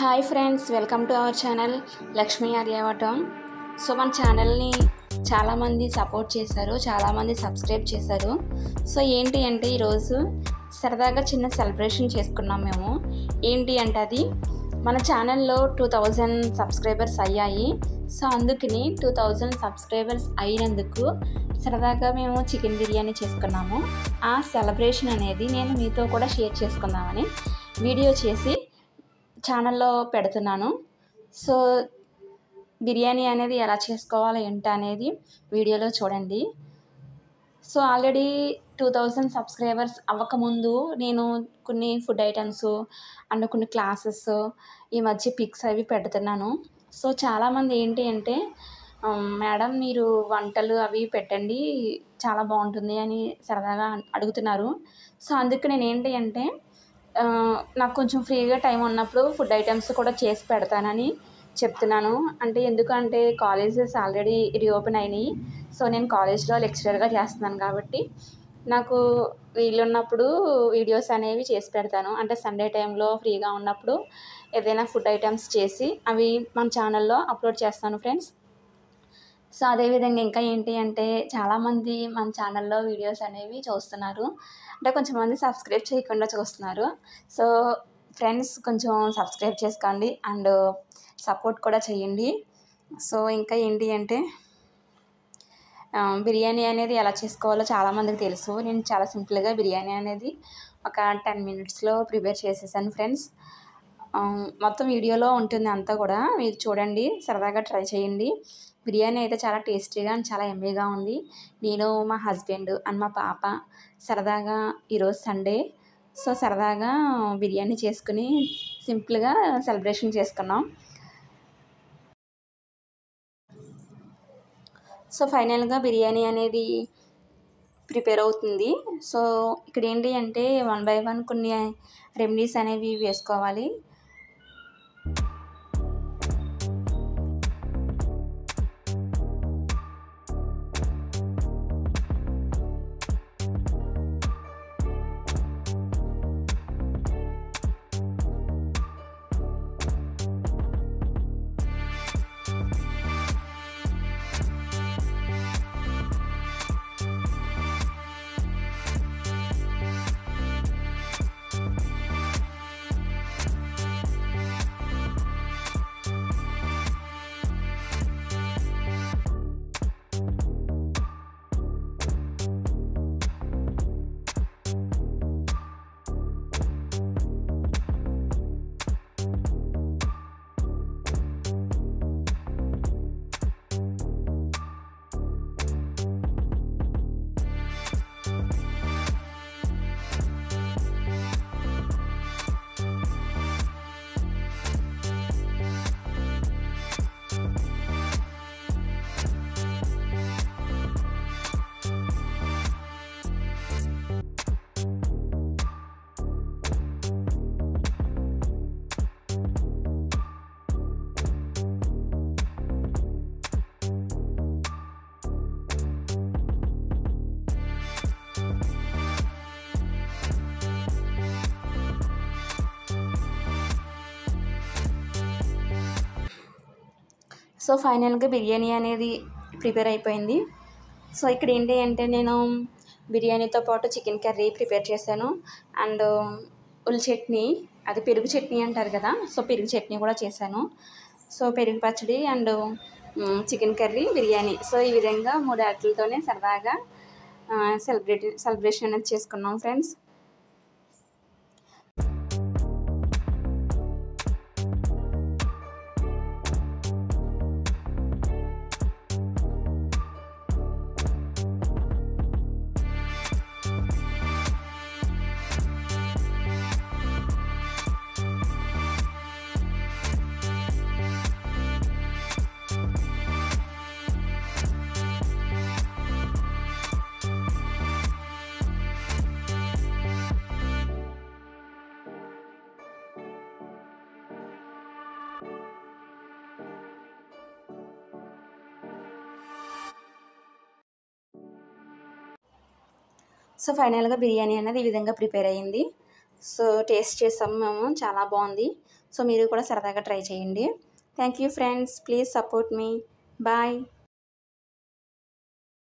Hi friends, welcome to our channel Lakshmi Aryavatam. So మన ఛానల్ని చాలామంది సపోర్ట్ చేశారు, చాలామంది సబ్స్క్రైబ్ చేశారు. సో ఏంటి అంటే ఈరోజు సరదాగా చిన్న సెలబ్రేషన్ చేసుకున్నాం మేము. ఏంటి అంటే అది మన ఛానల్లో 2000 సబ్స్క్రైబర్స్ అయ్యాయి. సో అందుకని 2000 సబ్స్క్రైబర్స్ అయినందుకు సరదాగా మేము చికెన్ బిర్యానీ చేసుకున్నాము. ఆ సెలబ్రేషన్ అనేది నేను మీతో కూడా షేర్ చేసుకుందామని వీడియో చేసి ఛానల్లో పెడుతున్నాను. సో బిర్యానీ అనేది ఎలా చేసుకోవాలో ఏంటి అనేది వీడియోలో చూడండి. సో ఆల్రెడీ 2000 సబ్స్క్రైబర్స్ అవ్వకముందు నేను కొన్ని ఫుడ్ ఐటమ్స్ అండ్ కొన్ని క్లాసెస్ ఈ మధ్య పిక్స్ అవి పెడుతున్నాను. సో చాలామంది ఏంటి అంటే మేడం మీరు వంటలు అవి పెట్టండి, చాలా బాగుంటుంది అని సరదాగా అడుగుతున్నారు. సో అందుకు నేను ఏంటి అంటే నాకు కొంచెం ఫ్రీగా టైం ఉన్నప్పుడు ఫుడ్ ఐటమ్స్ కూడా చేసి పెడతానని చెప్తున్నాను. అంటే ఎందుకంటే కాలేజెస్ ఆల్రెడీ రీఓపెన్ అయినాయి. సో నేను కాలేజ్లో లెక్చరర్గా చేస్తున్నాను కాబట్టి నాకు వీలున్నప్పుడు వీడియోస్ అనేవి చేసి పెడతాను. అంటే సండే టైంలో ఫ్రీగా ఉన్నప్పుడు ఏదైనా ఫుడ్ ఐటమ్స్ చేసి అవి మన ఛానల్లో అప్లోడ్ చేస్తాను ఫ్రెండ్స్. సో అదేవిధంగా ఇంకా ఏంటి అంటే చాలామంది మన ఛానల్లో వీడియోస్ అనేవి చూస్తున్నారు, అంటే కొంచెం మంది సబ్స్క్రైబ్ చేయకుండా చూస్తున్నారు. సో ఫ్రెండ్స్ కొంచెం సబ్స్క్రైబ్ చేసుకోండి అండ్ సపోర్ట్ కూడా చేయండి. సో ఇంకా ఏంటి అంటే బిర్యానీ అనేది ఎలా చేసుకోవాలో చాలామందికి తెలుసు. నేను చాలా సింపుల్గా బిర్యానీ అనేది ఒక 10 మినిట్స్లో ప్రిపేర్ చేసేసాను ఫ్రెండ్స్. మొత్తం వీడియోలో ఉంటుంది అంతా కూడా, మీరు చూడండి, సరదాగా ట్రై చేయండి. బిర్యానీ అయితే చాలా టేస్టీగా అండ్ చాలా యమ్మీగా ఉంది. నేను మా హస్బెండ్ అండ్ మా పాప సరదాగా ఈరోజు సండే, సో సరదాగా బిర్యానీ చేసుకుని సింపుల్గా సెలబ్రేషన్ చేసుకున్నాం. సో ఫైనల్గా బిర్యానీ అనేది ప్రిపేర్ అవుతుంది. సో ఇక్కడ ఏంటి అంటే 1 by 1 కొన్ని రెమెడీస్ అనేవి వేసుకోవాలి. సో ఫైనల్గా బిర్యానీ అనేది ప్రిపేర్ అయిపోయింది. సో ఇక్కడ ఏంటి అంటే నేను బిర్యానీతో పాటు చికెన్ కర్రీ ప్రిపేర్ చేశాను అండ్ ఉల్లి చట్నీ, అది పెరుగు చట్నీ అంటారు కదా, సో పెరుగు చట్నీ కూడా చేశాను. సో పెరుగు పచ్చడి and chicken curry, biryani, so ఈ విధంగా 3 వాటితోనే సరదాగా సెలబ్రేషన్ అనేది చేసుకున్నాం ఫ్రెండ్స్. సో ఫైనల్గా బిర్యానీ అనేది ఈ విధంగా ప్రిపేర్ అయ్యింది. సో టేస్ట్ చేసాము మేము, చాలా బాగుంది. సో మీరు కూడా సరదాగా ట్రై చేయండి. Thank you friends, please support me. Bye.